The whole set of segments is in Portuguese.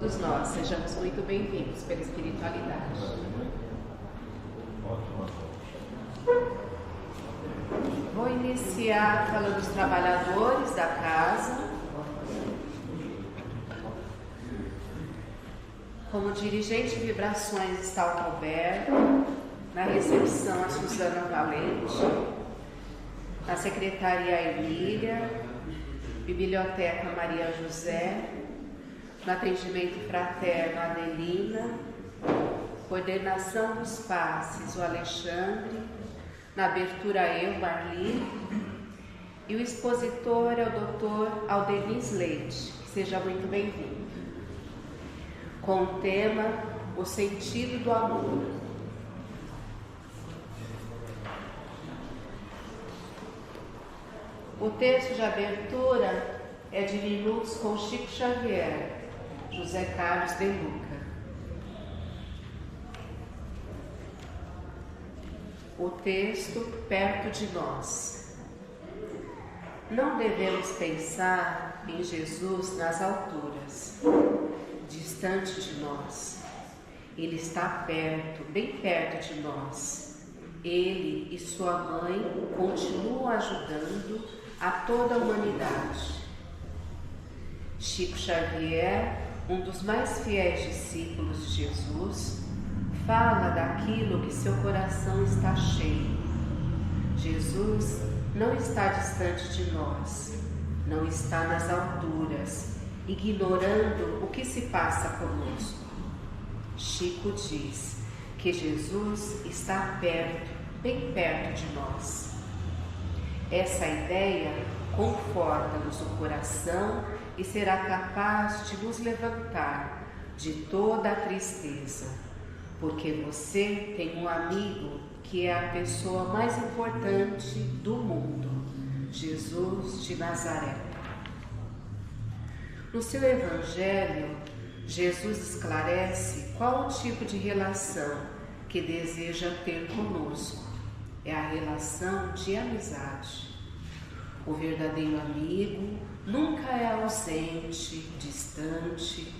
todos nós sejamos muito bem-vindos pela espiritualidade. Vou iniciar falando dos trabalhadores da casa. Como dirigente de vibrações está o Roberto, na recepção a Suzana Valente, na secretaria a Emília, biblioteca Maria José, no atendimento fraterno a Adelina, coordenação dos passes o Alexandre, na abertura eu, Marli, e o expositor é o Dr. Aldenis Leite, que seja muito bem-vindo. Com o tema O Sentido do Amor. O texto de abertura é de Minutos com Chico Xavier, José Carlos de Luca. O texto perto de nós. Não devemos pensar em Jesus nas alturas, distante de nós. Ele está perto, bem perto de nós. Ele e sua mãe continuam ajudando a toda a humanidade. Chico Xavier, um dos mais fiéis discípulos de Jesus, fala daquilo que seu coração está cheio. Jesus não está distante de nós, não está nas alturas, ignorando o que se passa conosco. Chico diz que Jesus está perto, bem perto de nós. Essa ideia conforta-nos o coração e será capaz de nos levantar de toda a tristeza, porque você tem um amigo que é a pessoa mais importante do mundo, Jesus de Nazaré. No seu Evangelho, Jesus esclarece qual o tipo de relação que deseja ter conosco. É a relação de amizade. O verdadeiro amigo nunca é ausente, distante.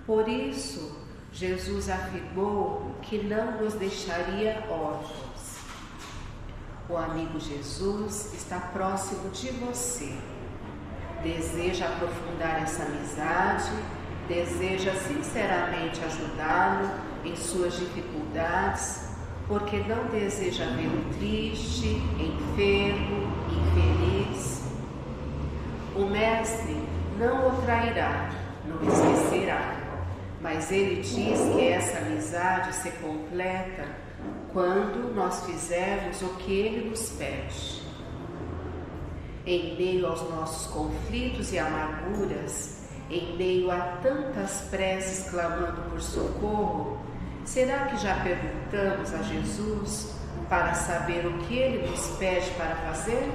Por isso, Jesus afirmou que não nos deixaria órfãos. O amigo Jesus está próximo de você. Deseja aprofundar essa amizade, deseja sinceramente ajudá-lo em suas dificuldades, porque não deseja vê-lo triste, enfermo, infeliz. O Mestre não o trairá, não o esquecerá, mas ele diz que essa amizade se completa quando nós fizermos o que ele nos pede. Em meio aos nossos conflitos e amarguras, em meio a tantas preces clamando por socorro, será que já perguntamos a Jesus para saber o que ele nos pede para fazer?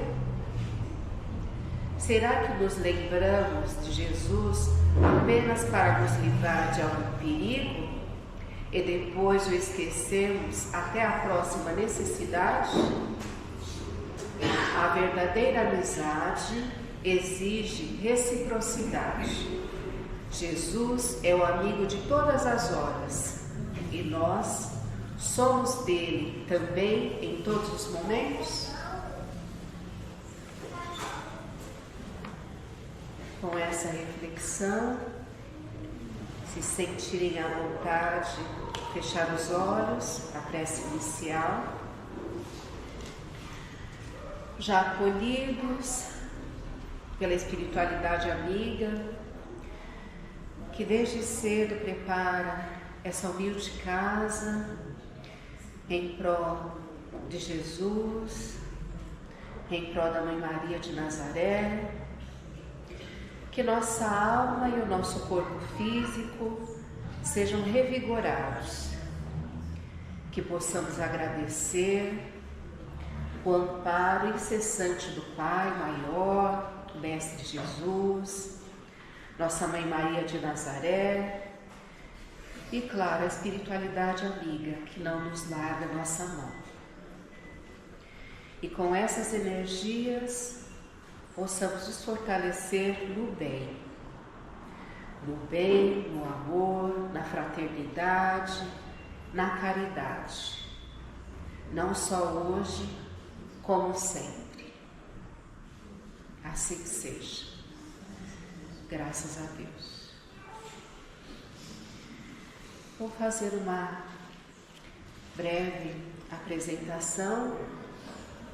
Será que nos lembramos de Jesus apenas para nos livrar de algum perigo e depois o esquecemos até a próxima necessidade? A verdadeira amizade exige reciprocidade. Jesus é o amigo de todas as horas e nós somos dele também em todos os momentos? Com essa reflexão, se sentirem à vontade, fechar os olhos, a prece inicial. Já acolhidos pela espiritualidade amiga, que desde cedo prepara essa humilde casa em prol de Jesus, em prol da Mãe Maria de Nazaré, que nossa alma e o nosso corpo físico sejam revigorados, que possamos agradecer o amparo incessante do Pai maior, do Mestre Jesus, nossa Mãe Maria de Nazaré e, claro, a espiritualidade amiga que não nos larga a nossa mão. E com essas energias possamos nos fortalecer no bem, no amor, fraternidade, na caridade, não só hoje, como sempre. Assim que seja. Graças a Deus. Vou fazer uma breve apresentação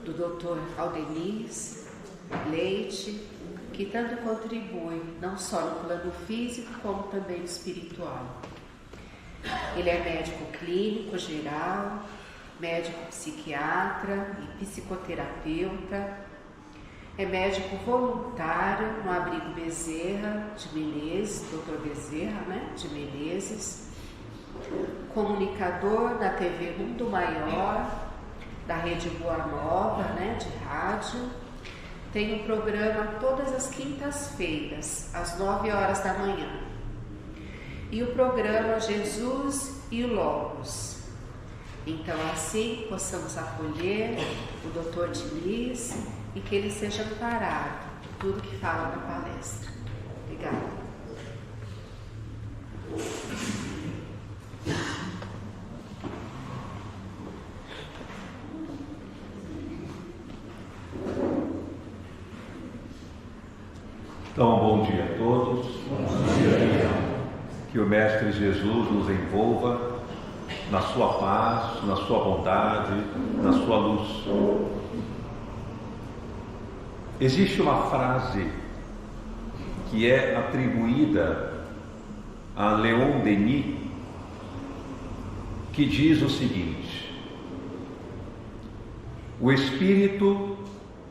do Dr. Aldenis Leite, que tanto contribui, não só no plano físico, como também no espiritual. Ele é médico clínico geral, médico psiquiatra e psicoterapeuta, é médico voluntário no Abrigo Bezerra de Menezes, Dr. Bezerra, de Menezes, comunicador da TV Mundo Maior, da Rede Boa Nova, de rádio. Tem um programa todas as quintas-feiras, às 9 horas da manhã. E o programa Jesus e o Logos. Então, assim, possamos acolher o Dr. Diniz e que ele seja amparado por tudo que fala na palestra. Obrigada. Então, bom dia a todos. Bom dia. Que o Mestre Jesus nos envolva na sua paz, na sua bondade, na sua luz. Existe uma frase que é atribuída a Leon Denis, que diz o seguinte: o espírito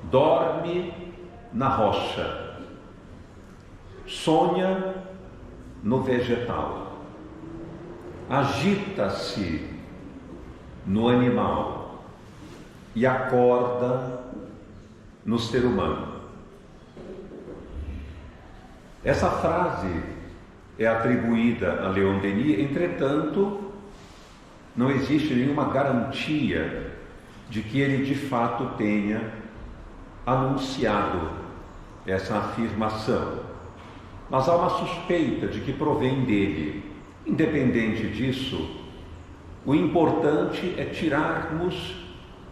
dorme na rocha, sonha no vegetal, agita-se no animal e acorda no ser humano. Essa frase é atribuída a Leon Denis, entretanto, não existe nenhuma garantia de que ele de fato tenha anunciado essa afirmação. Mas há uma suspeita de que provém dele. Independente disso, o importante é tirarmos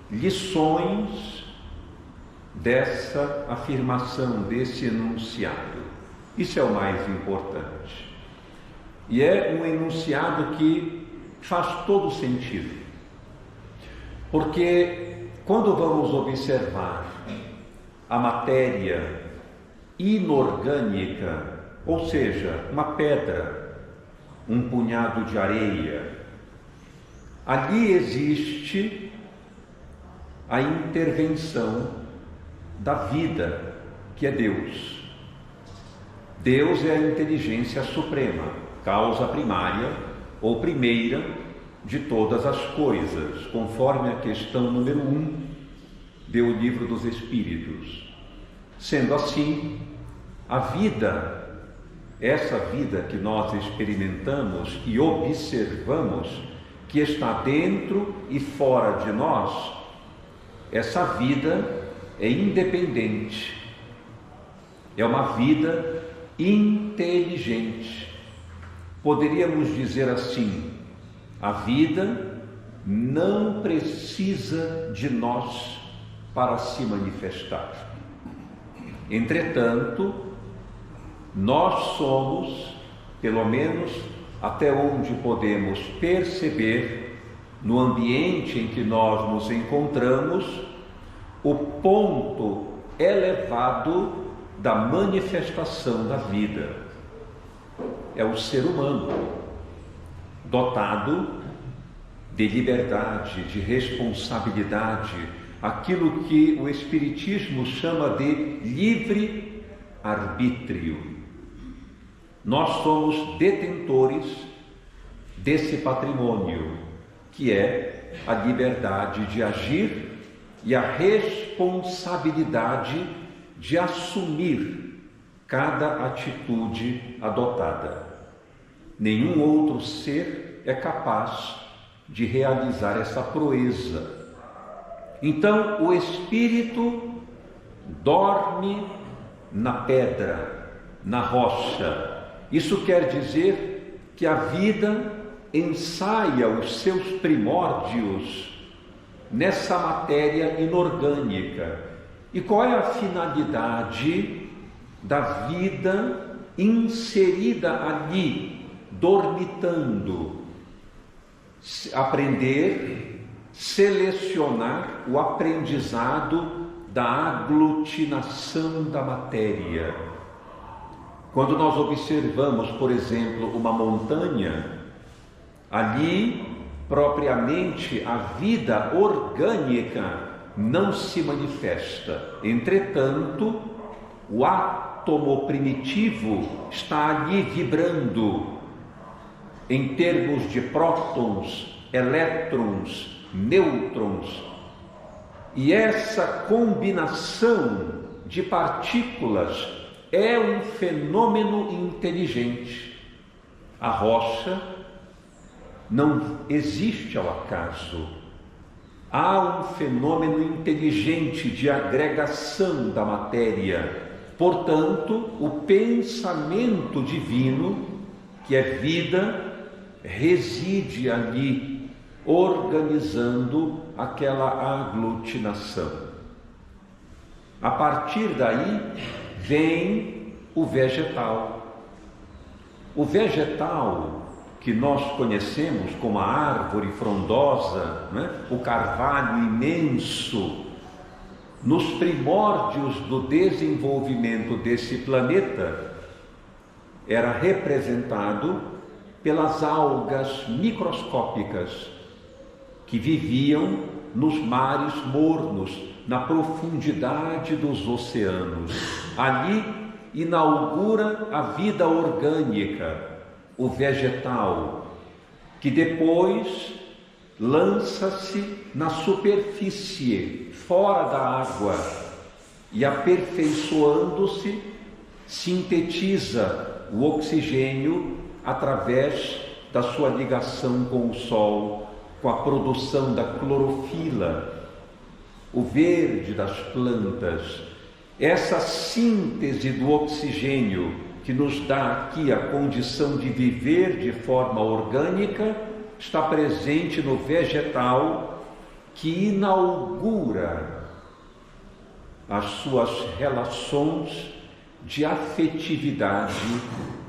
lições dessa afirmação, desse enunciado. Isso é o mais importante. E é um enunciado que faz todo sentido. Porque quando vamos observar a matéria inorgânica, ou seja, uma pedra, um punhado de areia, ali existe a intervenção da vida, que é Deus. Deus é a inteligência suprema, causa primária ou primeira de todas as coisas, conforme a questão número 1 do Livro dos Espíritos. Sendo assim, a vida, essa vida que nós experimentamos e observamos, que está dentro e fora de nós, essa vida é independente, é uma vida inteligente. Poderíamos dizer assim: a vida não precisa de nós para se manifestar. Entretanto, nós somos, pelo menos até onde podemos perceber, no ambiente em que nós nos encontramos, o ponto elevado da manifestação da vida. É o ser humano, dotado de liberdade, de responsabilidade, aquilo que o Espiritismo chama de livre-arbítrio. Nós somos detentores desse patrimônio, que é a liberdade de agir e a responsabilidade de assumir cada atitude adotada. Nenhum outro ser é capaz de realizar essa proeza. Então, o espírito dorme na pedra, na rocha. Isso quer dizer que a vida ensaia os seus primórdios nessa matéria inorgânica. E qual é a finalidade da vida inserida ali, dormitando? Aprender, selecionar o aprendizado da aglutinação da matéria. Quando nós observamos, por exemplo, uma montanha, ali, propriamente, a vida orgânica não se manifesta. Entretanto, o átomo primitivo está ali vibrando em termos de prótons, elétrons, nêutrons. E essa combinação de partículas é um fenômeno inteligente. A rocha não existe ao acaso. Há um fenômeno inteligente de agregação da matéria. Portanto, o pensamento divino, que é vida, reside ali, organizando aquela aglutinação. A partir daí vem o vegetal. O vegetal que nós conhecemos como a árvore frondosa, o carvalho imenso, nos primórdios do desenvolvimento desse planeta, era representado pelas algas microscópicas que viviam nos mares mornos, na profundidade dos oceanos. Ali inaugura a vida orgânica, o vegetal, que depois lança-se na superfície, fora da água, e aperfeiçoando-se, sintetiza o oxigênio através da sua ligação com o sol, com a produção da clorofila, o verde das plantas. Essa síntese do oxigênio que nos dá aqui a condição de viver de forma orgânica está presente no vegetal, que inaugura as suas relações de afetividade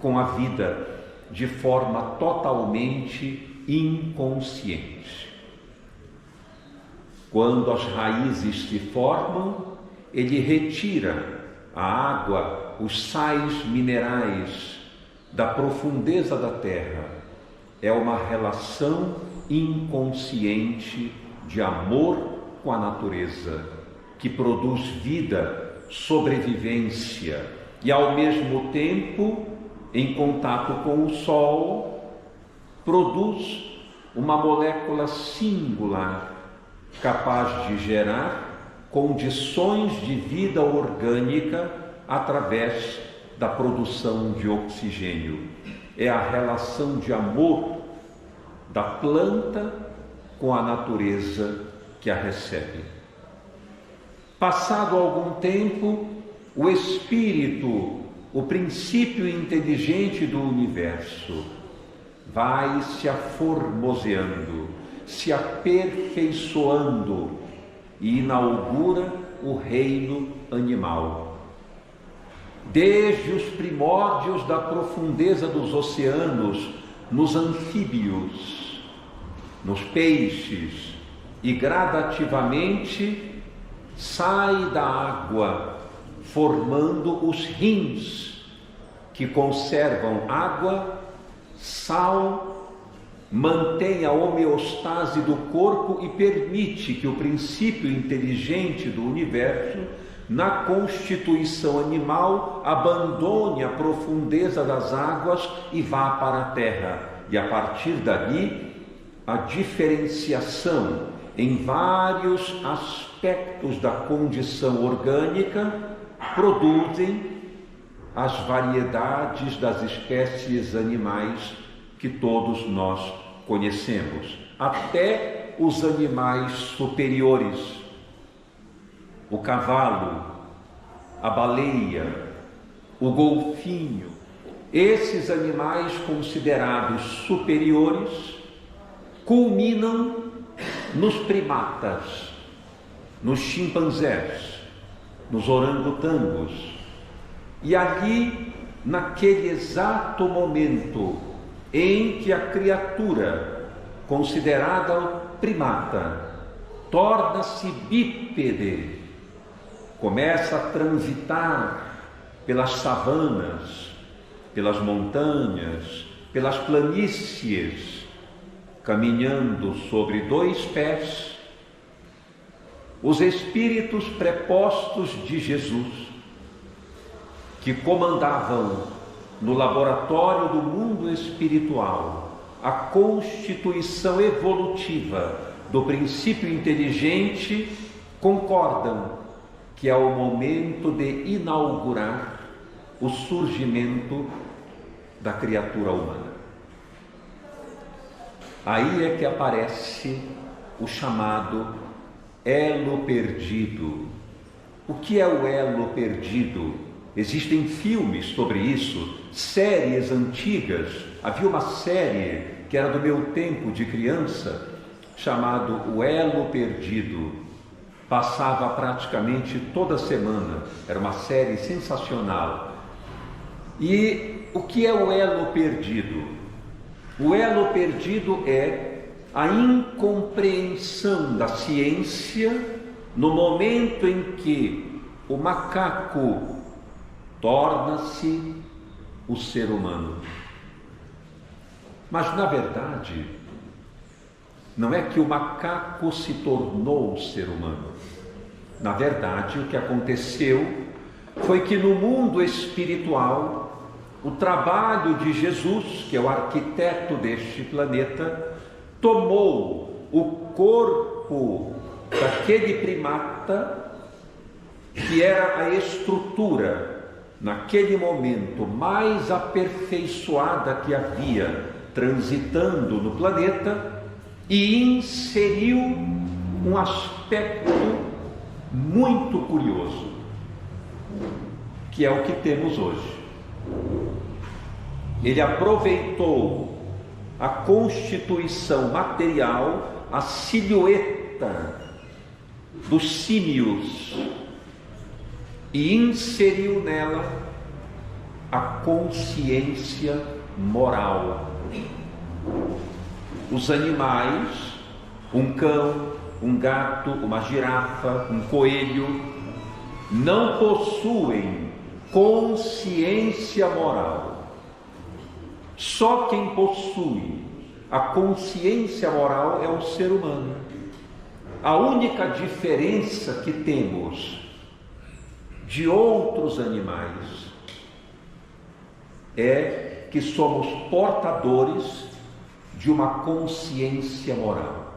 com a vida de forma totalmente inconsciente. Quando as raízes se formam, ele retira a água, os sais minerais da profundeza da terra. É uma relação inconsciente de amor com a natureza, que produz vida, sobrevivência e, ao mesmo tempo, em contato com o sol, produz uma molécula singular, capaz de gerar condições de vida orgânica através da produção de oxigênio. É a relação de amor da planta com a natureza que a recebe. Passado algum tempo, o espírito, o princípio inteligente do universo, vai se aformoseando, se aperfeiçoando e inaugura o reino animal. Desde os primórdios da profundeza dos oceanos, nos anfíbios, nos peixes, e gradativamente sai da água, formando os rins, que conservam água, sal, mantém a homeostase do corpo e permite que o princípio inteligente do universo, na constituição animal, abandone a profundeza das águas e vá para a terra. E a partir dali, a diferenciação em vários aspectos da condição orgânica produzem as variedades das espécies animais que todos nós conhecemos, até os animais superiores, o cavalo, a baleia, o golfinho, esses animais considerados superiores culminam nos primatas, nos chimpanzés, nos orangotangos. E ali, naquele exato momento em que a criatura considerada primata torna-se bípede, começa a transitar pelas savanas, pelas montanhas, pelas planícies, caminhando sobre 2 pés, os espíritos prepostos de Jesus, que comandavam no laboratório do mundo espiritual a constituição evolutiva do princípio inteligente, concordam que é o momento de inaugurar o surgimento da criatura humana. Aí é que aparece o chamado elo perdido. O que é o elo perdido? Existem filmes sobre isso, séries antigas. Havia uma série que era do meu tempo de criança, chamado O Elo Perdido. Passava praticamente toda semana. Era uma série sensacional. E o que é o elo perdido? O elo perdido é a incompreensão da ciência no momento em que o macaco torna-se o ser humano. Mas, na verdade, não é que o macaco se tornou o ser humano. Na verdade, o que aconteceu foi que no mundo espiritual, o trabalho de Jesus, que é o arquiteto deste planeta, tomou o corpo daquele primata, que era a estrutura, naquele momento, mais aperfeiçoada que havia transitando no planeta, e inseriu um aspecto muito curioso, que é o que temos hoje. Ele aproveitou a constituição material, a silhueta dos símios, e inseriu nela a consciência moral. Os animais, um cão, um gato, uma girafa, um coelho, não possuem consciência moral. Só quem possui a consciência moral é o ser humano. A única diferença que temos de outros animais é que somos portadores de uma consciência moral.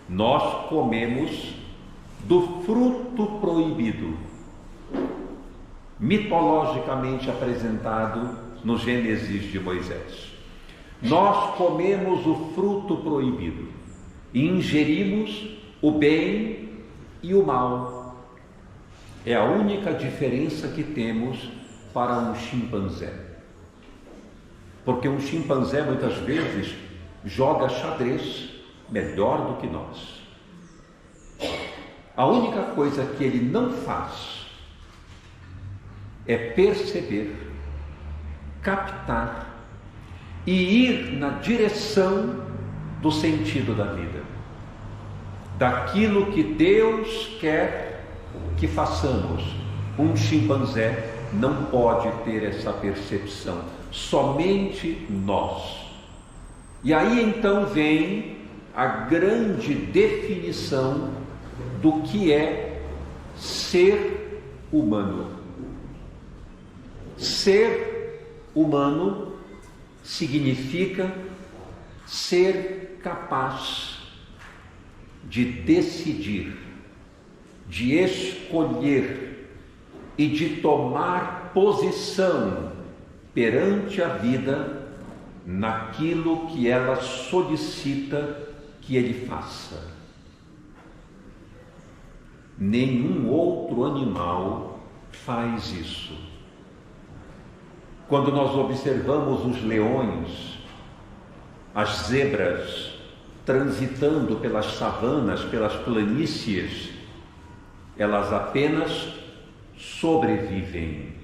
Nós comemos do fruto proibido, mitologicamente apresentado no Gênesis de Moisés. Nós comemos o fruto proibido e ingerimos o bem e o mal. É a única diferença que temos para um chimpanzé. Porque um chimpanzé muitas vezes joga xadrez melhor do que nós. A única coisa que ele não faz é perceber, captar e ir na direção do sentido da vida, daquilo que Deus quer que façamos. Um chimpanzé não pode ter essa percepção, somente nós. E aí então vem a grande definição do que é ser humano. Ser humano significa ser capaz de decidir, de escolher e de tomar posição perante a vida naquilo que ela solicita que ele faça. Nenhum outro animal faz isso. Quando nós observamos os leões, as zebras, transitando pelas savanas, pelas planícies, elas apenas sobrevivem.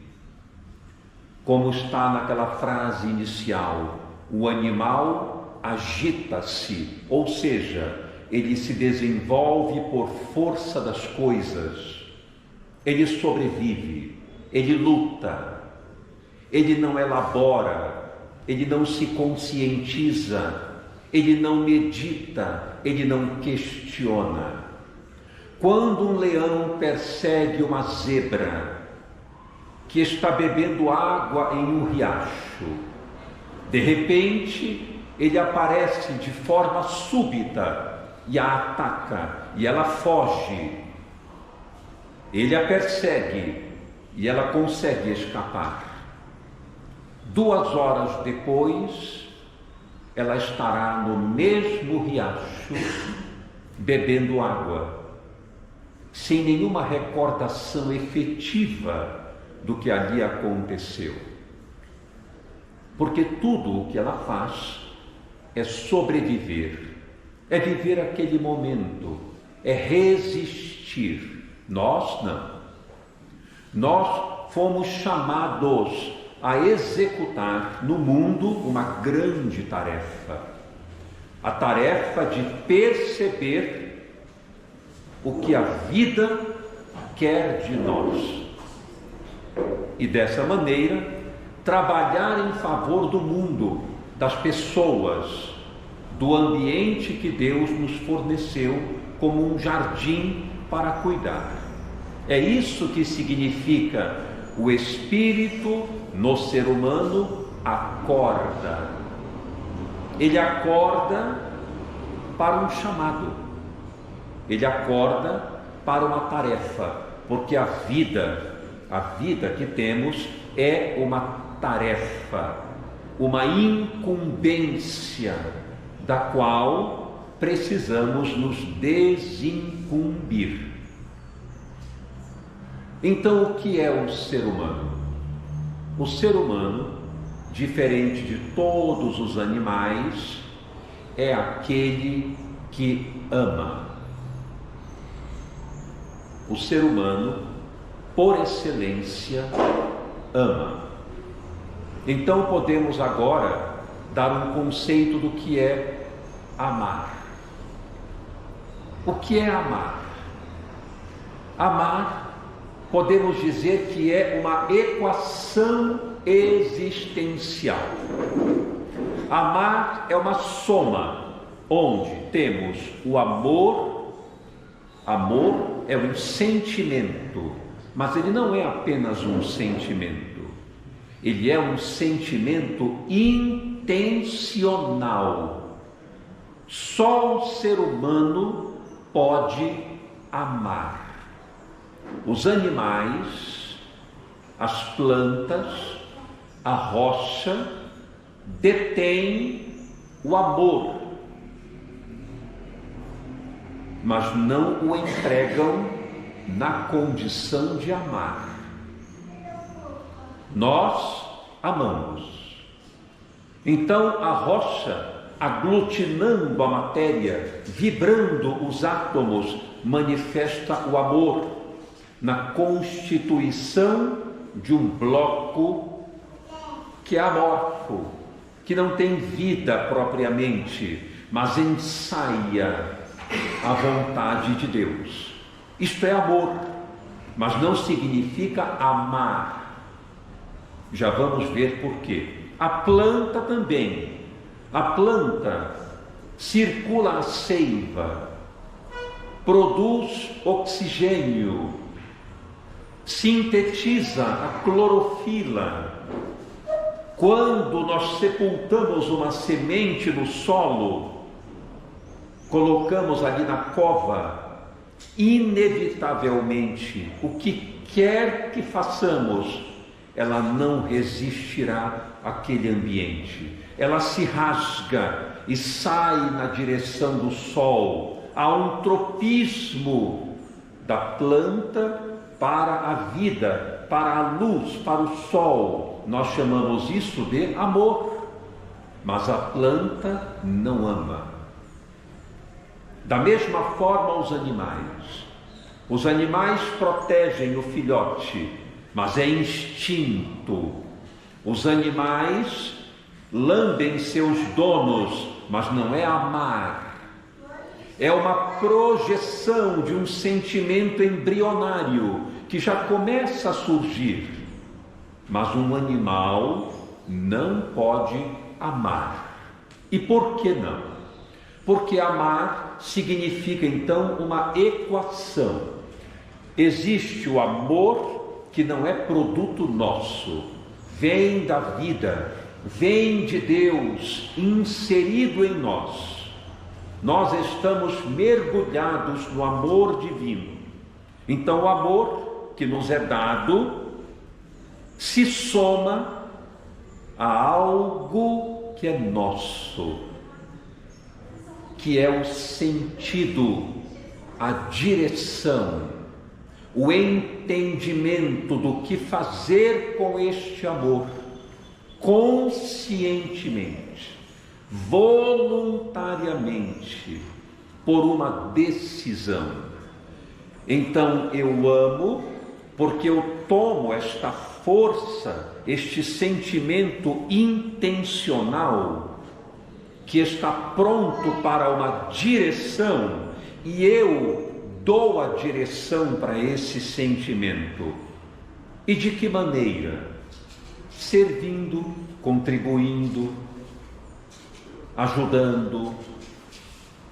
Como está naquela frase inicial, o animal agita-se, ou seja, ele se desenvolve por força das coisas, ele sobrevive, ele luta, ele não elabora, ele não se conscientiza, ele não medita, ele não questiona. Quando um leão persegue uma zebra que está bebendo água em um riacho, de repente ele aparece de forma súbita e a ataca, e ela foge. Ele a persegue e ela consegue escapar. 2 horas depois, ela estará no mesmo riacho, bebendo água, sem nenhuma recordação efetiva do que ali aconteceu. Porque tudo o que ela faz é sobreviver, é viver aquele momento, é resistir. Nós não. Nós fomos chamados a executar no mundo uma grande tarefa, a tarefa de perceber o que a vida quer de nós e dessa maneira trabalhar em favor do mundo, das pessoas, do ambiente que Deus nos forneceu como um jardim para cuidar. É isso que significa o Espírito no ser humano acorda. Ele acorda para um chamado, ele acorda para uma tarefa, porque a vida que temos é uma tarefa, uma incumbência da qual precisamos nos desincumbir. Então, o que é o ser humano? O ser humano, diferente de todos os animais, é aquele que ama. O ser humano, por excelência, ama. Então podemos agora dar um conceito do que é amar. O que é amar? Amar, podemos dizer que é uma equação existencial. Amar é uma soma, onde temos o amor. Amor é um sentimento, mas ele não é apenas um sentimento, ele é um sentimento intencional. Só o ser humano pode amar. Os animais, as plantas, a rocha detêm o amor, mas não o empregam na condição de amar. Nós amamos. Então a rocha, aglutinando a matéria, vibrando os átomos, manifesta o amor na constituição de um bloco que é amorfo, que não tem vida propriamente, mas ensaia a vontade de Deus. Isto é amor, mas não significa amar. Já vamos ver por quê. A planta também. A planta circula a seiva, produz oxigênio, sintetiza a clorofila. Quando nós sepultamos uma semente no solo, colocamos ali na cova, inevitavelmente, o que quer que façamos, ela não resistirá àquele ambiente. Ela se rasga e sai na direção do sol. Há um tropismo da planta para a vida, para a luz, para o sol. nós chamamos isso de amor, mas a planta não ama. Da mesma forma, os animais protegem o filhote, mas é instinto. Os animais lambem seus donos, mas não é amar. É uma projeção de um sentimento embrionário que já começa a surgir. Mas um animal não pode amar. E por que não? Porque amar significa então uma equação. Existe o amor que não é produto nosso, vem da vida, vem de Deus, inserido em nós. Nós estamos mergulhados no amor divino. Então o amor que nos é dado se soma a algo que é nosso, que é o sentido, a direção, o entendimento do que fazer com este amor, conscientemente, voluntariamente, por uma decisão. Então eu amo porque eu tomo esta força, este sentimento intencional que está pronto para uma direção, e eu dou a direção para esse sentimento. E de que maneira? Servindo, contribuindo, ajudando,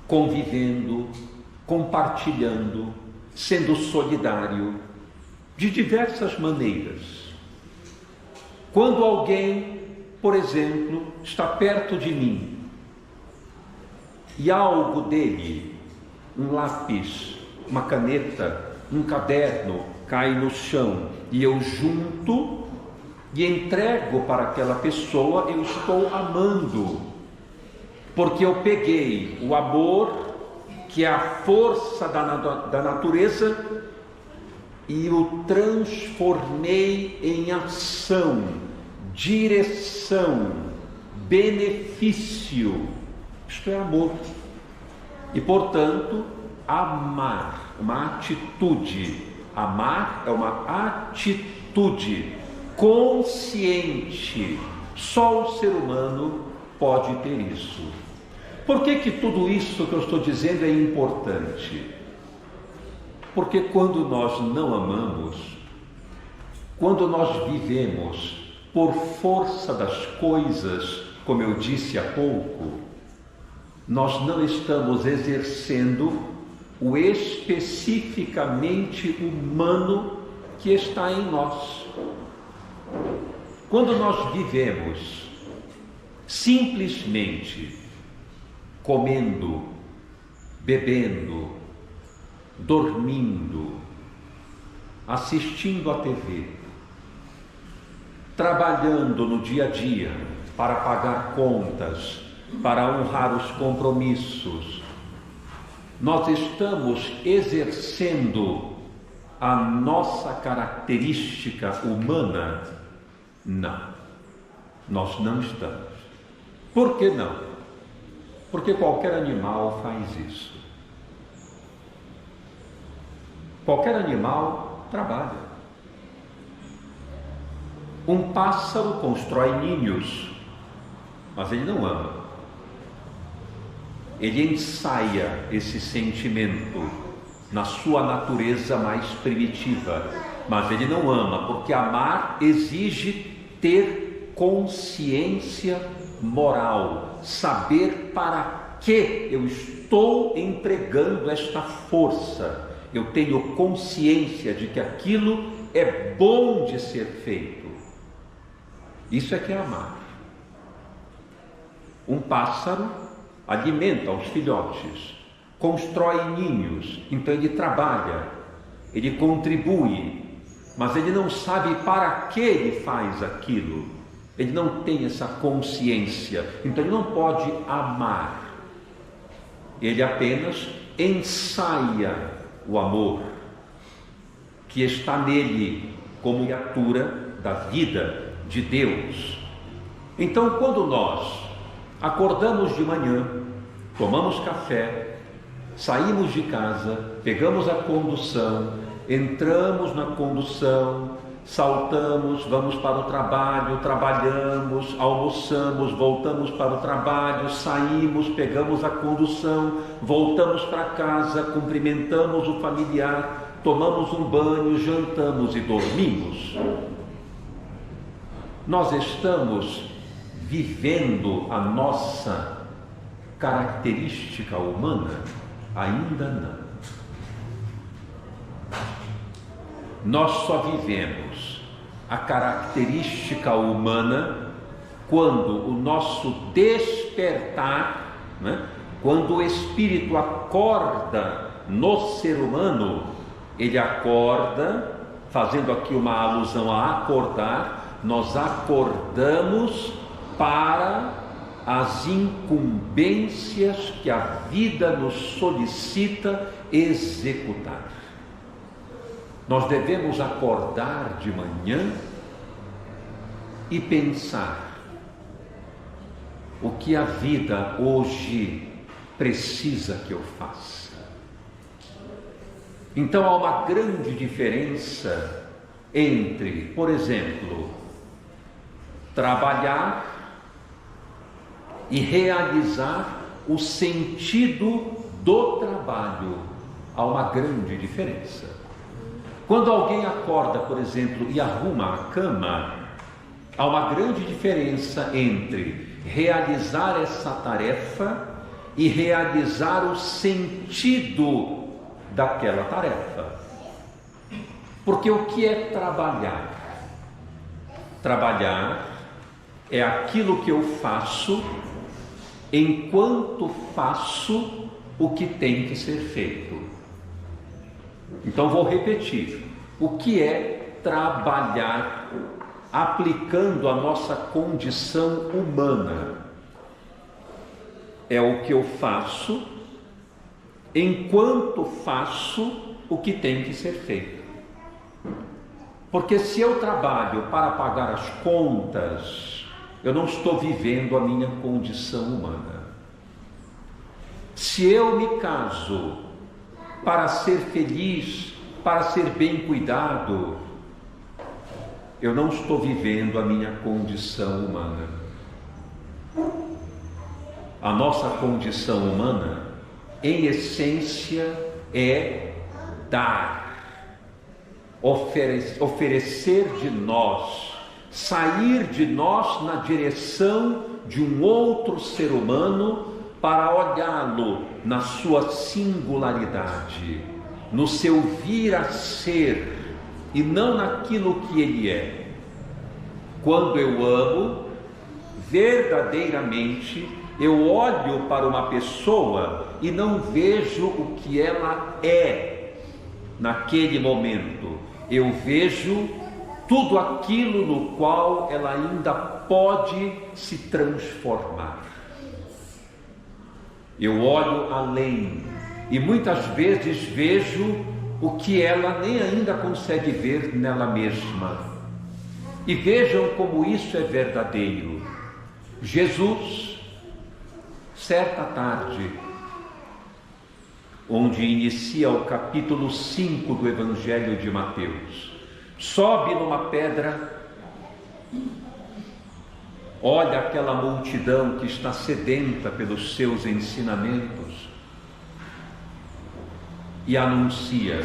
convivendo, compartilhando, sendo solidário, de diversas maneiras. Quando alguém, por exemplo, está perto de mim e algo dele, um lápis, uma caneta, um caderno, cai no chão e eu junto e entrego para aquela pessoa, eu estou amando, porque eu peguei o amor, que é a força da natureza, e o transformei em ação, direção, benefício. Isto é amor. E, portanto, amar, uma atitude. Amar é uma atitude consciente. Só o ser humano pode ter isso. Por que tudo isso que eu estou dizendo é importante? Porque quando nós não amamos, quando nós vivemos por força das coisas, como eu disse há pouco, nós não estamos exercendo o especificamente humano que está em nós. Quando nós vivemos simplesmente comendo, bebendo, dormindo, assistindo à TV, trabalhando no dia a dia para pagar contas, para honrar os compromissos, nós estamos exercendo a nossa característica humana? Não, nós não estamos. Por que não? Porque qualquer animal faz isso. Qualquer animal trabalha. Um pássaro constrói ninhos, mas ele não ama. Ele ensaia esse sentimento na sua natureza mais primitiva, mas ele não ama, porque amar exige ter consciência moral, saber para que eu estou empregando esta força. Eu tenho consciência de que aquilo é bom de ser feito. Isso é que é amar. Um pássaro alimenta os filhotes, constrói ninhos, então ele trabalha, ele contribui, mas ele não sabe para que ele faz aquilo. Ele não tem essa consciência, então ele não pode amar. Ele apenas ensaia o amor que está nele como criatura da vida, de Deus. Então, quando nós acordamos de manhã, tomamos café, saímos de casa, pegamos a condução, entramos na condução, saltamos, vamos para o trabalho, trabalhamos, almoçamos, voltamos para o trabalho, saímos, pegamos a condução, voltamos para casa, cumprimentamos o familiar, tomamos um banho, jantamos e dormimos. Nós estamos vivendo a nossa característica humana? Ainda não. Nós só vivemos a característica humana quando o nosso despertar, quando o Espírito acorda no ser humano, ele acorda, fazendo aqui uma alusão a acordar, nós acordamos para as incumbências que a vida nos solicita executar. Nós devemos acordar de manhã e pensar o que a vida hoje precisa que eu faça. Então há uma grande diferença entre, por exemplo, trabalhar e realizar o sentido do trabalho. Há uma grande diferença. Quando alguém acorda, por exemplo, e arruma a cama, há uma grande diferença entre realizar essa tarefa e realizar o sentido daquela tarefa. Porque o que é trabalhar? Trabalhar é aquilo que eu faço enquanto faço o que tem que ser feito. Então vou repetir: o que é trabalhar aplicando a nossa condição humana? É o que eu faço enquanto faço o que tem que ser feito. Porque se eu trabalho para pagar as contas, eu não estou vivendo a minha condição humana. Se eu me caso para ser feliz, para ser bem cuidado, eu não estou vivendo a minha condição humana. A nossa condição humana, em essência, é dar, oferecer de nós, sair de nós na direção de um outro ser humano para olhá-lo na sua singularidade, no seu vir a ser e não naquilo que ele é. Quando eu amo, verdadeiramente, eu olho para uma pessoa e não vejo o que ela é naquele momento. Eu vejo tudo aquilo no qual ela ainda pode se transformar. Eu olho além e muitas vezes vejo o que ela nem ainda consegue ver nela mesma. E vejam como isso é verdadeiro. Jesus, certa tarde, onde inicia o capítulo 5 do Evangelho de Mateus, sobe numa pedra, olha aquela multidão que está sedenta pelos seus ensinamentos e anuncia: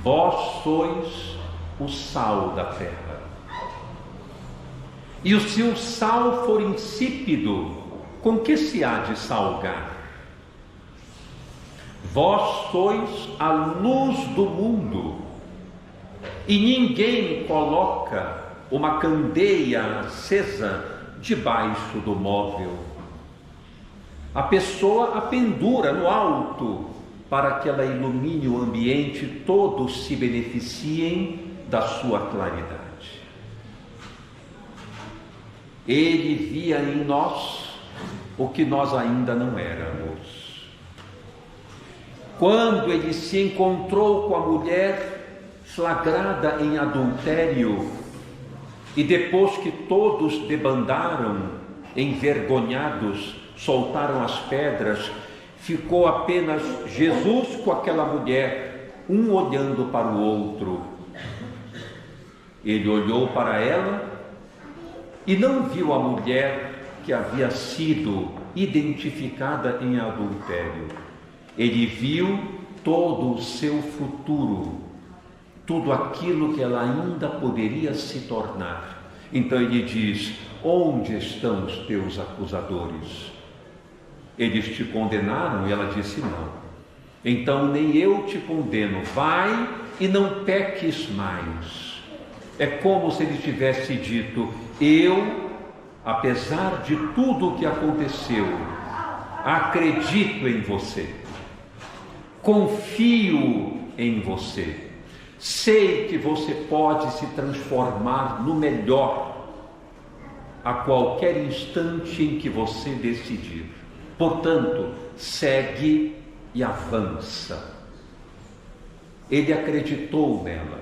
vós sois o sal da terra. E se o sal for insípido, com que se há de salgar? Vós sois a luz do mundo. E ninguém coloca uma candeia acesa debaixo do móvel. A pessoa a pendura no alto para que ela ilumine o ambiente e todos se beneficiem da sua claridade. Ele via em nós o que nós ainda não éramos. Quando ele se encontrou com a mulher flagrada em adultério, E depois que todos debandaram, envergonhados, soltaram as pedras, ficou apenas Jesus com aquela mulher, um olhando para o outro. Ele olhou para ela e não viu a mulher que havia sido identificada em adultério. Ele viu todo o seu futuro, tudo aquilo que ela ainda poderia se tornar. Então ele diz: onde estão os teus acusadores? Eles te condenaram? E ela disse: não. Então nem eu te condeno, vai e não peques mais. É como se ele tivesse dito: eu, apesar de tudo o que aconteceu, acredito em você, confio em você, sei que você pode se transformar no melhor a qualquer instante em que você decidir. Portanto, segue e avança. Ele acreditou nela,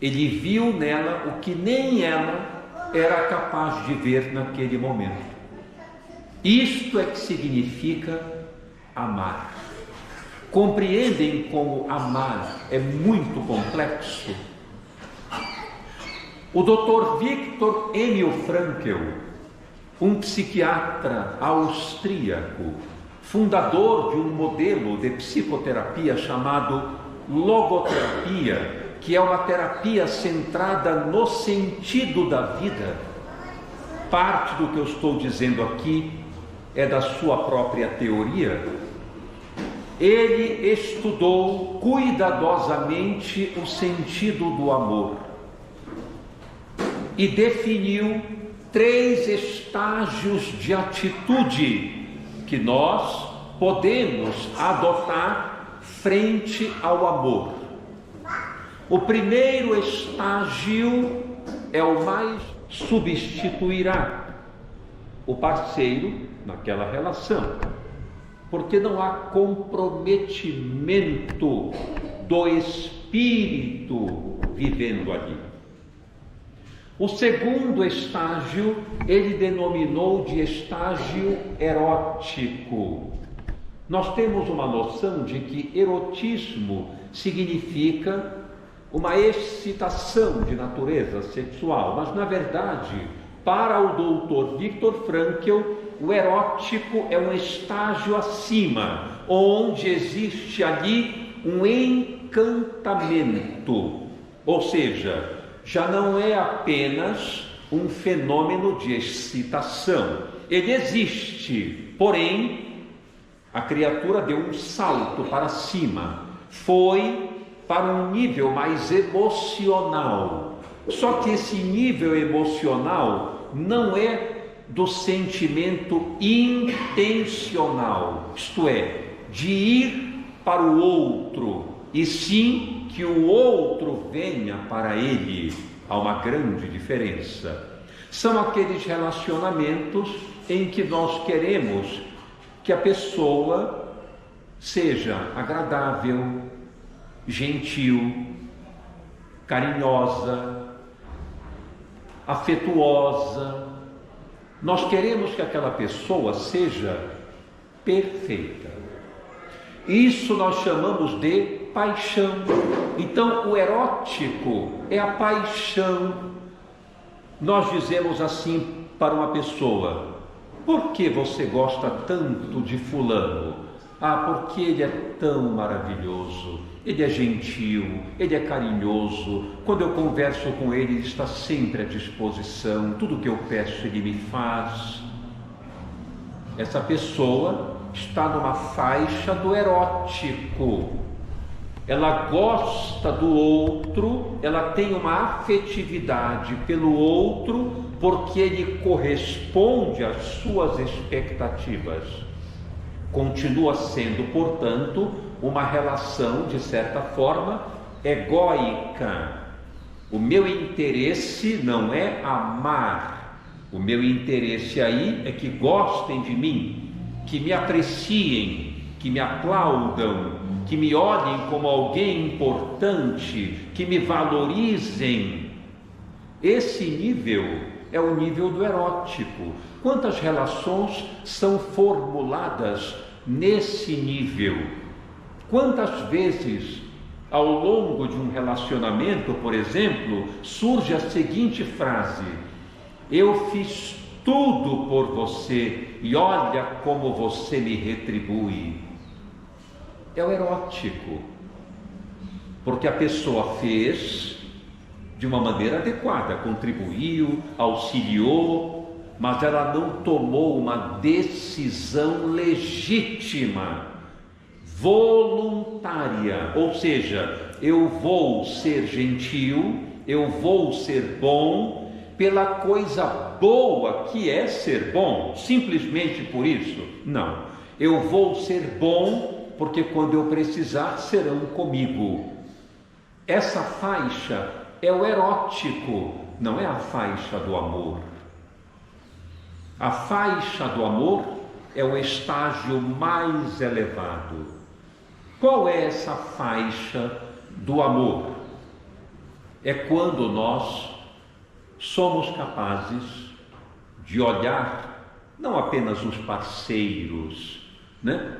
ele viu nela o que nem ela era capaz de ver naquele momento. Isto é que significa amar. Compreendem como amar é muito complexo? O Dr. Viktor Emil Frankl, um psiquiatra austríaco, fundador de um modelo de psicoterapia chamado logoterapia, que é uma terapia centrada no sentido da vida. Parte do que eu estou dizendo aqui é da sua própria teoria. Ele estudou cuidadosamente o sentido do amor e definiu 3 estágios de atitude que nós podemos adotar frente ao amor. O primeiro estágio é o mais substituirá o parceiro naquela relação, porque não há comprometimento do espírito vivendo ali. O segundo estágio ele denominou de estágio erótico. Nós temos uma noção de que erotismo significa uma excitação de natureza sexual, mas na verdade, para o Dr. Viktor Frankl, o erótico é um estágio acima, onde existe ali um encantamento, ou seja, já não é apenas um fenômeno de excitação. Ele existe, porém, a criatura deu um salto para cima, foi para um nível mais emocional. Só que esse nível emocional não é do sentimento intencional, isto é, de ir para o outro, e sim que o outro venha para ele. Há uma grande diferença. São aqueles relacionamentos em que nós queremos que a pessoa seja agradável, gentil, carinhosa, afetuosa. Nós queremos que aquela pessoa seja perfeita. Isso nós chamamos de paixão. Então, o erótico é a paixão. Nós dizemos assim para uma pessoa: por que você gosta tanto de fulano? Ah, porque ele é tão maravilhoso, ele é gentil, ele é carinhoso, quando eu converso com ele, ele está sempre à disposição, tudo que eu peço ele me faz. Essa pessoa está numa faixa do erótico, ela gosta do outro, ela tem uma afetividade pelo outro, porque ele corresponde às suas expectativas. Continua sendo, portanto, uma relação, de certa forma, egóica. O meu interesse não é amar, o meu interesse aí é que gostem de mim, que me apreciem, que me aplaudam, que me olhem como alguém importante, que me valorizem. Esse nível é o nível do erótico. Quantas relações são formuladas nesse nível? Quantas vezes, ao longo de um relacionamento, por exemplo, surge a seguinte frase: eu fiz tudo por você e olha como você me retribui. É o erótico, porque a pessoa fez de uma maneira adequada, contribuiu, auxiliou, mas ela não tomou uma decisão legítima, voluntária, ou seja, eu vou ser gentil, eu vou ser bom pela coisa boa que é ser bom, simplesmente por isso? Não, eu vou ser bom porque quando eu precisar serão comigo. Essa faixa é o erótico, não é a faixa do amor. A faixa do amor é o estágio mais elevado. Qual é essa faixa do amor? É quando nós somos capazes de olhar não apenas os parceiros,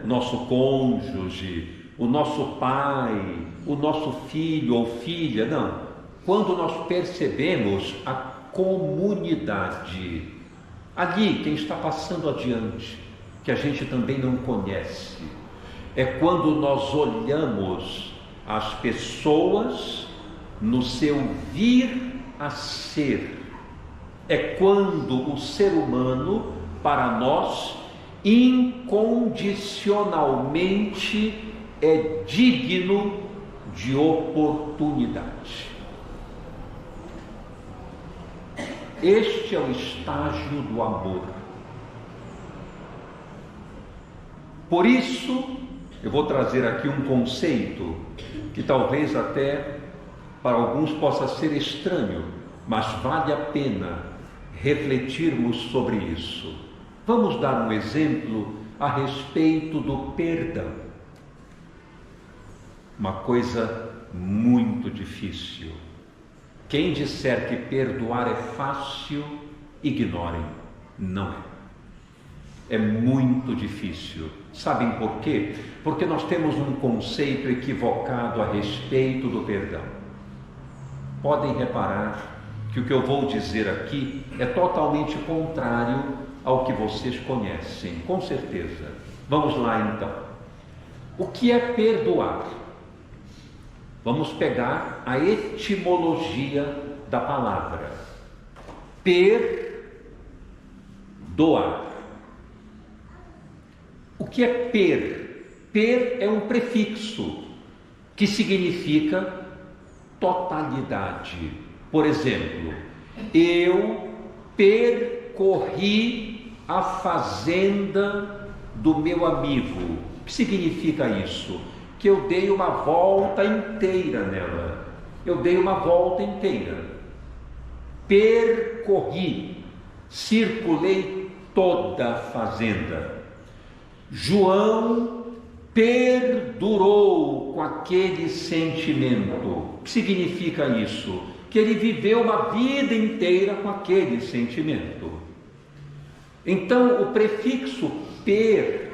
o nosso cônjuge, o nosso pai, o nosso filho ou filha, não. Quando nós percebemos a comunidade, ali quem está passando adiante, que a gente também não conhece, é quando nós olhamos as pessoas no seu vir a ser, é quando o ser humano, para nós, incondicionalmente é digno de oportunidade. Este é o estágio do amor. Por isso, eu vou trazer aqui um conceito que talvez até para alguns possa ser estranho, mas vale a pena refletirmos sobre isso. Vamos dar um exemplo a respeito do perdão. Uma coisa muito difícil. Quem disser que perdoar é fácil, ignorem. Não é. É muito difícil. Sabem por quê? Porque nós temos um conceito equivocado a respeito do perdão. Podem reparar que o que eu vou dizer aqui é totalmente contrário ao que vocês conhecem, com certeza. Vamos lá então. O que é perdoar? Vamos pegar a etimologia da palavra. Perdoar. O que é per? Per é um prefixo que significa totalidade. Por exemplo, eu percorri a fazenda do meu amigo. O que significa isso? Que eu dei uma volta inteira nela. Eu dei uma volta inteira. Percorri, circulei toda a fazenda. João perdurou com aquele sentimento. O que significa isso? Que ele viveu uma vida inteira com aquele sentimento. Então, o prefixo per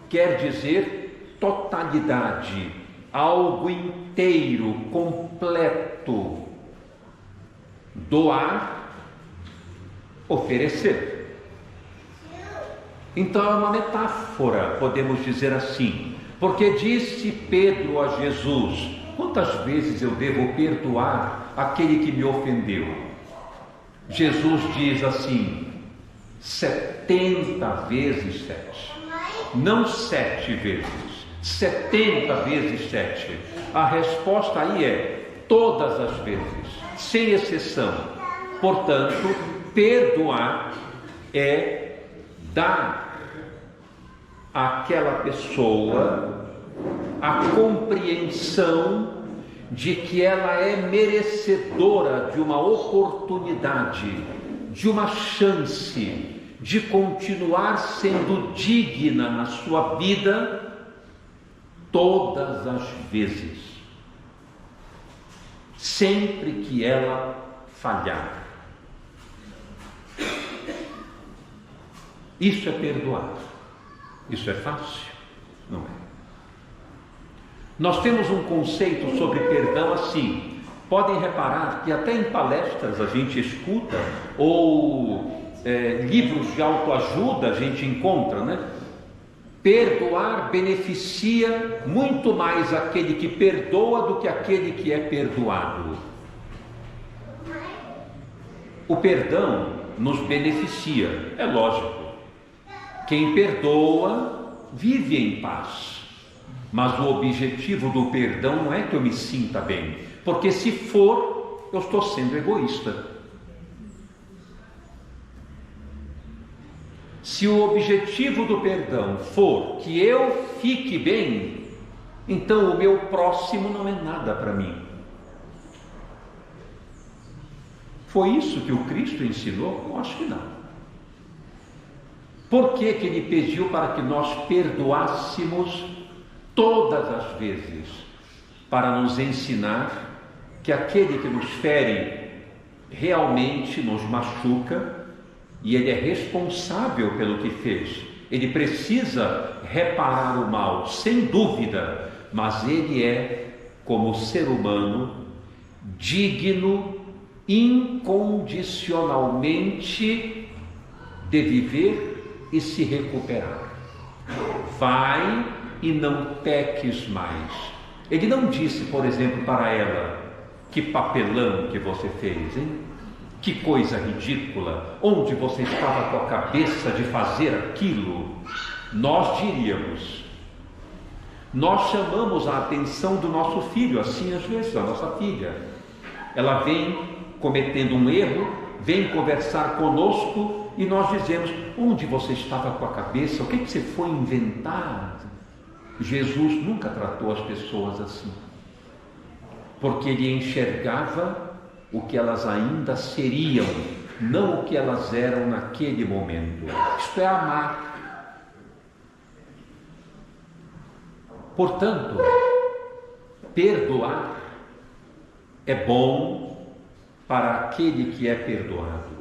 quer dizer totalidade, algo inteiro, completo. Doar, oferecer. Então é uma metáfora, podemos dizer assim, porque disse Pedro a Jesus: quantas vezes eu devo perdoar aquele que me ofendeu? Jesus diz assim: 70 vezes 7. Não 7 vezes, 70 vezes 7. A resposta aí é todas as vezes, sem exceção. Portanto, perdoar é dar àquela pessoa a compreensão de que ela é merecedora de uma oportunidade, de uma chance de continuar sendo digna na sua vida todas as vezes, sempre que ela falhar. Isso é perdoar. Isso é fácil? Não é. Nós temos um conceito sobre perdão assim. Podem reparar que até em palestras a gente escuta, ou livros de autoajuda a gente encontra, né? Perdoar beneficia muito mais aquele que perdoa do que aquele que é perdoado. O perdão nos beneficia, é lógico. Quem perdoa vive em paz. Mas o objetivo do perdão não é que eu me sinta bem, porque se for, eu estou sendo egoísta. Se o objetivo do perdão for que eu fique bem, então o meu próximo não é nada para mim. Foi isso que o Cristo ensinou? Eu acho que não. Por que que ele pediu para que nós perdoássemos todas as vezes? Para nos ensinar que aquele que nos fere realmente nos machuca, e ele é responsável pelo que fez. Ele precisa reparar o mal, sem dúvida, mas ele é, como ser humano, digno incondicionalmente de viver e se recuperar. Vai e não peques mais. Ele não disse, por exemplo, para ela: que papelão que você fez, hein? Que coisa ridícula! Onde você estava com a cabeça de fazer aquilo? Nós diríamos. Nós chamamos a atenção do nosso filho, assim às vezes, da nossa filha. Ela vem cometendo um erro, vem conversar conosco e nós dizemos: onde você estava com a cabeça? O que você foi inventar? Jesus nunca tratou as pessoas assim, porque ele enxergava o que elas ainda seriam, não o que elas eram naquele momento. Isto é amar. Portanto, perdoar é bom para aquele que é perdoado.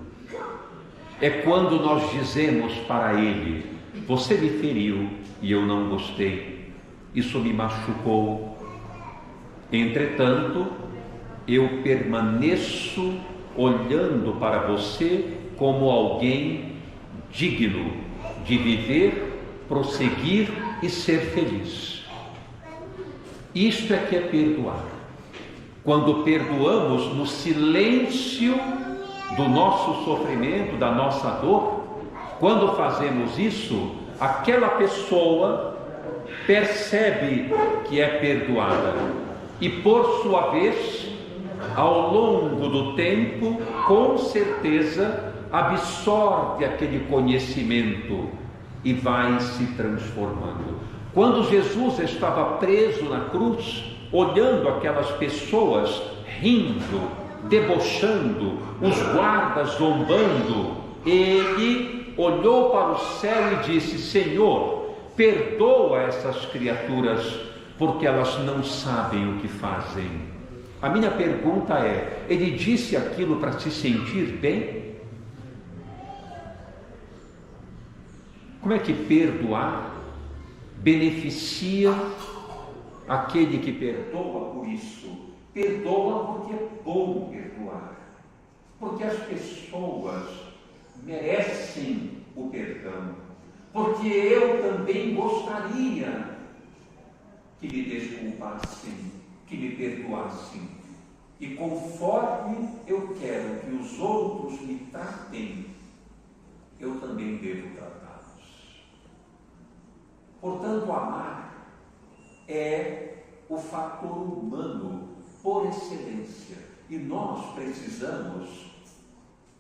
É quando nós dizemos para ele: você me feriu e eu não gostei, isso me machucou. Entretanto, eu permaneço olhando para você como alguém digno de viver, prosseguir e ser feliz. Isto é que é perdoar. Quando perdoamos no silêncio do nosso sofrimento, da nossa dor, quando fazemos isso, aquela pessoa percebe que é perdoada e, por sua vez, ao longo do tempo, com certeza, absorve aquele conhecimento e vai se transformando. Quando Jesus estava preso na cruz, olhando aquelas pessoas rindo, debochando, os guardas zombando, ele olhou para o céu e disse: Senhor, perdoa essas criaturas, porque elas não sabem o que fazem. A minha pergunta é: ele disse aquilo para se sentir bem? Como é que perdoar beneficia aquele que perdoa por isso? Perdoa porque é bom perdoar, porque as pessoas merecem o perdão, porque eu também gostaria que me desculpassem, que me perdoassem, e conforme eu quero que os outros me tratem, eu também devo tratá-los. Portanto, amar é o fator humano por excelência, e nós precisamos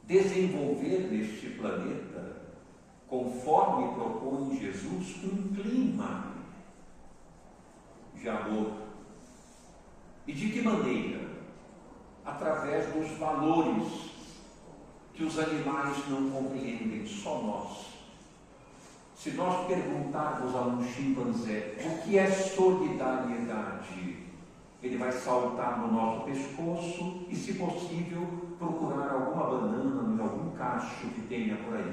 desenvolver neste planeta, conforme propõe Jesus, um clima de amor. E de que maneira? Através dos valores que os animais não compreendem, só nós. Se nós perguntarmos a um chimpanzé o que é solidariedade, ele vai saltar no nosso pescoço e, se possível, procurar alguma banana em algum cacho que tenha por aí.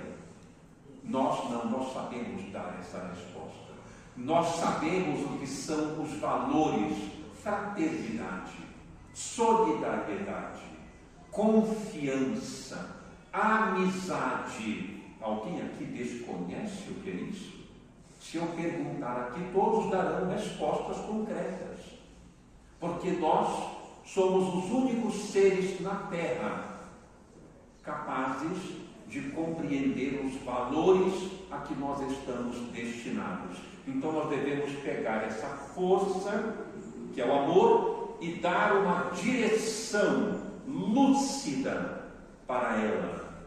nós sabemos dar essa resposta. Nós sabemos o que são os valores: fraternidade, solidariedade, confiança, amizade. Alguém aqui desconhece o que é isso? Se eu perguntar aqui, todos darão respostas concretas, porque nós somos os únicos seres na Terra capazes de compreender os valores a que nós estamos destinados. Então nós devemos pegar essa força, que é o amor, e dar uma direção lúcida para ela,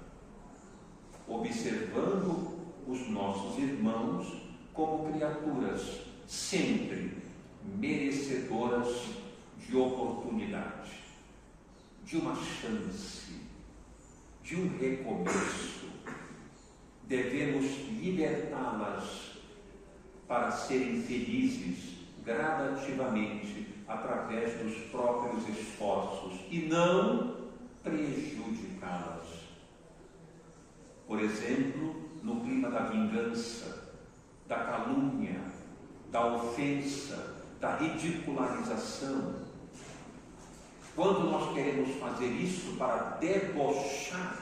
observando os nossos irmãos como criaturas sempre merecedoras de oportunidade, de uma chance, de um recomeço. Devemos libertá-las para serem felizes gradativamente através dos próprios esforços e não prejudicá-las. Por exemplo, no clima da vingança, da calúnia, da ofensa, da ridicularização. Quando nós queremos fazer isso para debochar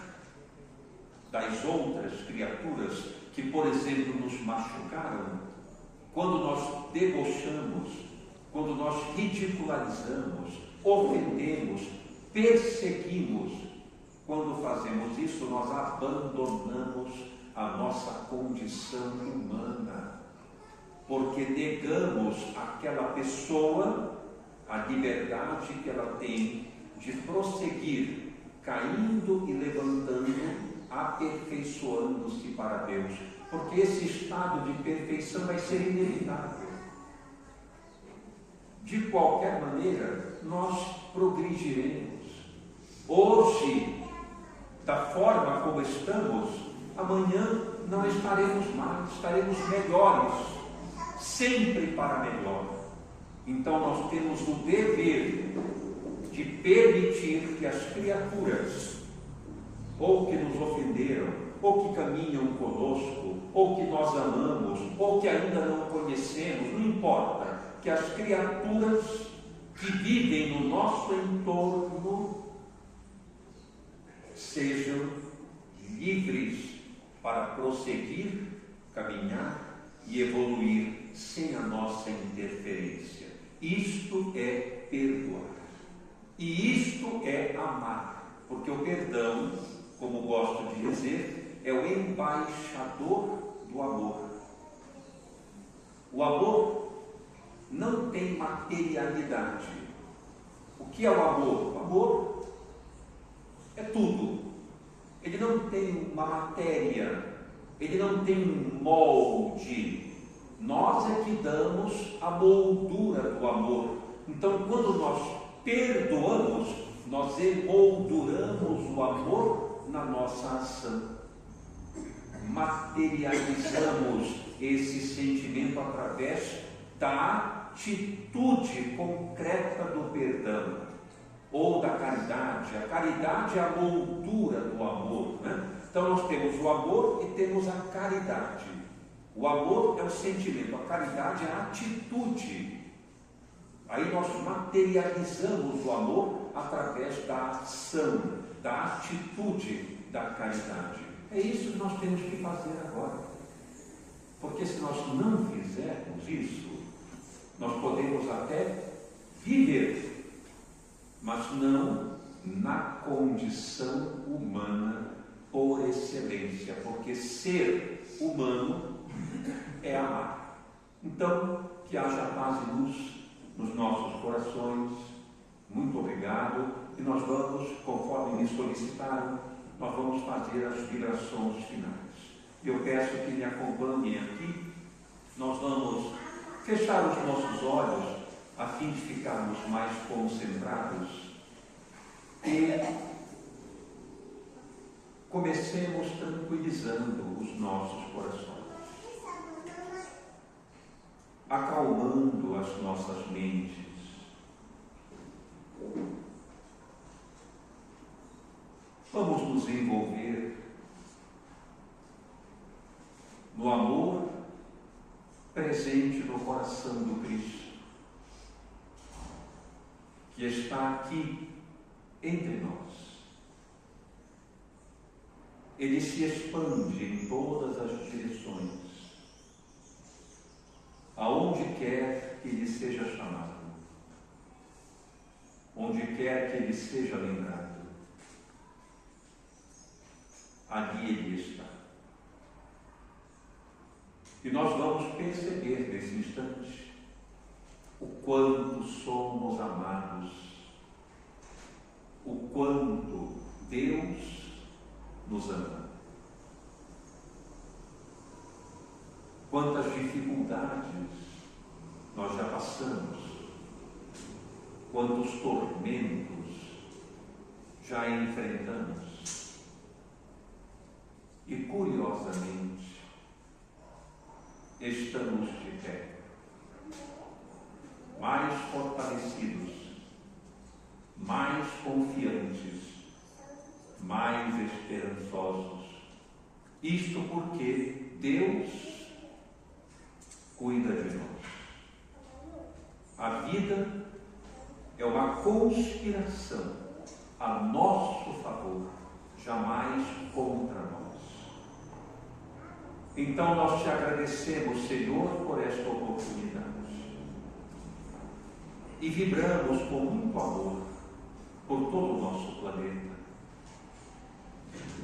das outras criaturas que, por exemplo, nos machucaram, quando nós debochamos, quando nós ridicularizamos, ofendemos, perseguimos, quando fazemos isso, nós abandonamos a nossa condição humana, porque negamos àquela pessoa a liberdade que ela tem de prosseguir, caindo e levantando, aperfeiçoando-se para Deus, porque esse estado de perfeição vai ser inevitável. De qualquer maneira, nós progrediremos. Hoje, da forma como estamos, amanhã não estaremos mais, estaremos melhores, sempre para melhor. Então nós temos o dever de permitir que as criaturas, ou que nos ofenderam, ou que caminham conosco, ou que nós amamos, ou que ainda não conhecemos, não importa, que as criaturas que vivem no nosso entorno sejam livres para prosseguir, caminhar e evoluir sem a nossa interferência. Isto é perdoar. E isto é amar, porque o perdão, como gosto de dizer, é o embaixador do amor. O amor não tem materialidade. O que é o amor? O amor é tudo. Ele não tem uma matéria, ele não tem um molde. Nós é que damos a moldura do amor. Então, quando nós perdoamos, nós emolduramos o amor na nossa ação. Materializamos esse sentimento através da atitude concreta do perdão ou da caridade. A caridade é a moldura do amor, né? Então nós temos o amor e temos a caridade. O amor é o sentimento, a caridade é a atitude. Aí nós materializamos o amor através da ação, da atitude da caridade. É isso que nós temos que fazer agora. Porque se nós não fizermos isso, nós podemos até viver, mas não na condição humana por excelência, porque ser humano é amar. Então, que haja paz e luz nos nossos corações. Muito obrigado. E nós vamos, conforme me solicitaram, nós vamos fazer as vibrações finais. Eu peço que me acompanhem aqui. Nós vamos fechar os nossos olhos a fim de ficarmos mais concentrados e comecemos tranquilizando os nossos corações, acalmando as nossas mentes. Vamos nos envolver no amor presente no coração do Cristo, que está aqui entre nós. Ele se expande em todas as direções, aonde quer que ele seja chamado, onde quer que ele seja lembrado, ali ele está. E nós vamos perceber nesse instante o quanto somos amados, o quanto Deus nos ama. Quantas dificuldades nós já passamos, quantos tormentos já enfrentamos. E curiosamente, estamos de pé, mais fortalecidos, mais confiantes, mais esperançosos. Isto porque Deus cuida de nós. A vida é uma conspiração a nosso favor, jamais contra nós. Então nós te agradecemos, Senhor, por esta oportunidade e vibramos com muito amor por todo o nosso planeta,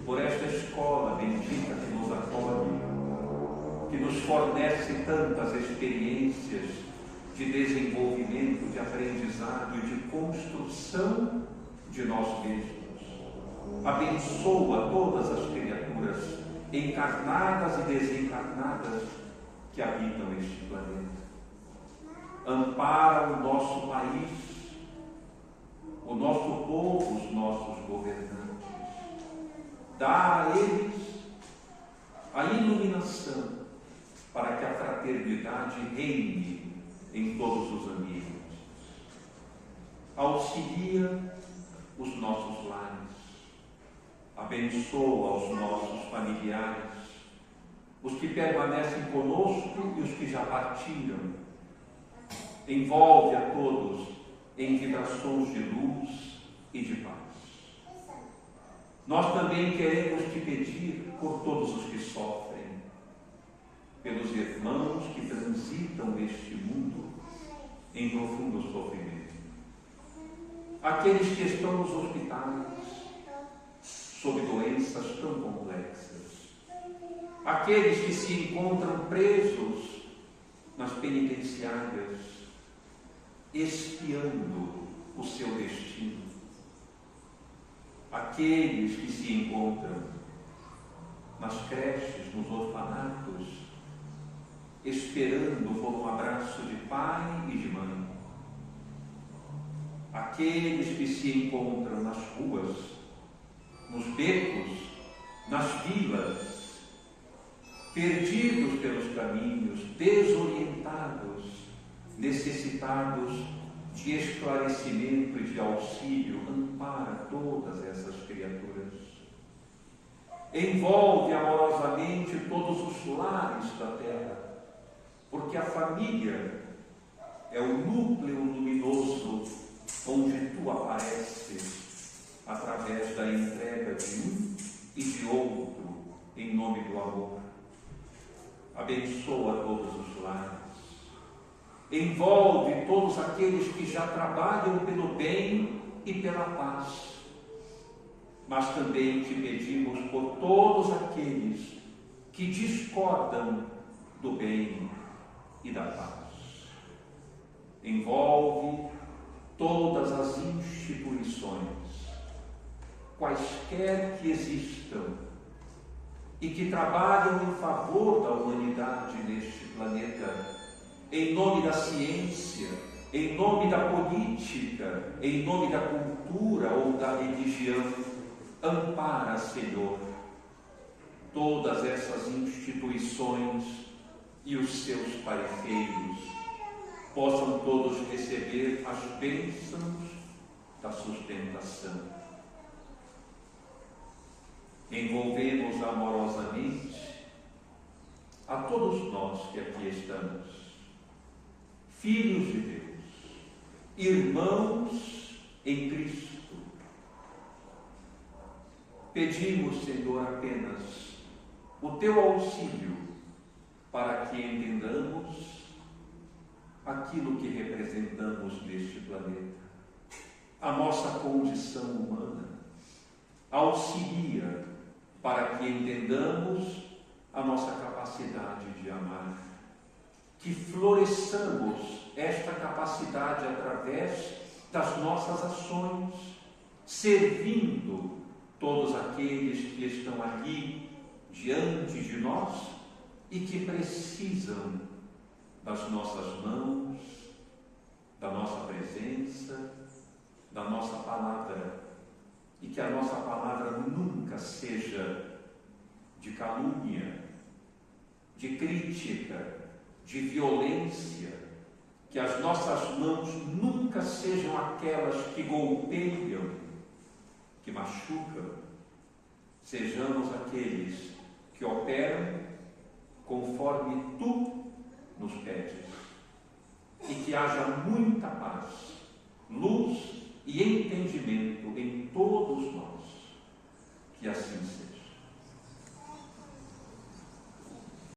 por esta escola bendita que nos acolhe, que nos fornece tantas experiências de desenvolvimento, de aprendizado e de construção de nós mesmos. Abençoa todas as criaturas encarnadas e desencarnadas que habitam este planeta. Ampara o nosso país, o nosso povo, os nossos governantes. Dá a eles a iluminação para que a fraternidade reine em todos os ambientes. Auxilia os nossos lares. Abençoa os nossos familiares, os que permanecem conosco e os que já partiram. Envolve a todos em vibrações de luz e de paz. Nós também queremos te pedir por todos os que sofrem, pelos irmãos que transitam este mundo em profundo sofrimento, aqueles que estão nos hospitais, sob doenças tão complexas, aqueles que se encontram presos nas penitenciárias, espiando o seu destino, aqueles que se encontram nas creches, nos orfanatos, esperando por um abraço de pai e de mãe, aqueles que se encontram nas ruas, nos becos, nas vilas, perdidos pelos caminhos, desorientados, necessitados de esclarecimento e de auxílio. Ampara todas essas criaturas. Envolve amorosamente todos os lares da terra, porque a família é o núcleo luminoso onde tu apareces através da entrega de um e de outro em nome do amor. Abençoa todos os lares. Envolve todos aqueles que já trabalham pelo bem e pela paz. Mas também te pedimos por todos aqueles que discordam do bem e da paz. Envolve todas as instituições, quaisquer que existam, e que trabalham em favor da humanidade neste planeta, em nome da ciência, em nome da política, em nome da cultura ou da religião. Ampara, Senhor, todas essas instituições e os seus parefeiros possam todos receber as bênçãos da sustentação. Envolvemos amorosamente a todos nós que aqui estamos, filhos de Deus, irmãos em Cristo. Pedimos, Senhor, apenas o teu auxílio para que entendamos aquilo que representamos neste planeta, a nossa condição humana. Auxilia para que entendamos a nossa capacidade de amar, que floresçamos esta capacidade através das nossas ações, servindo todos aqueles que estão aqui diante de nós e que precisam das nossas mãos, da nossa presença, da nossa palavra, e que a nossa palavra nunca seja de calúnia, de crítica, de violência, que as nossas mãos nunca sejam aquelas que golpeiam, que machucam. Sejamos aqueles que operam conforme tu nos pedes, e que haja muita paz, luz e entendimento em todos nós. Que assim seja.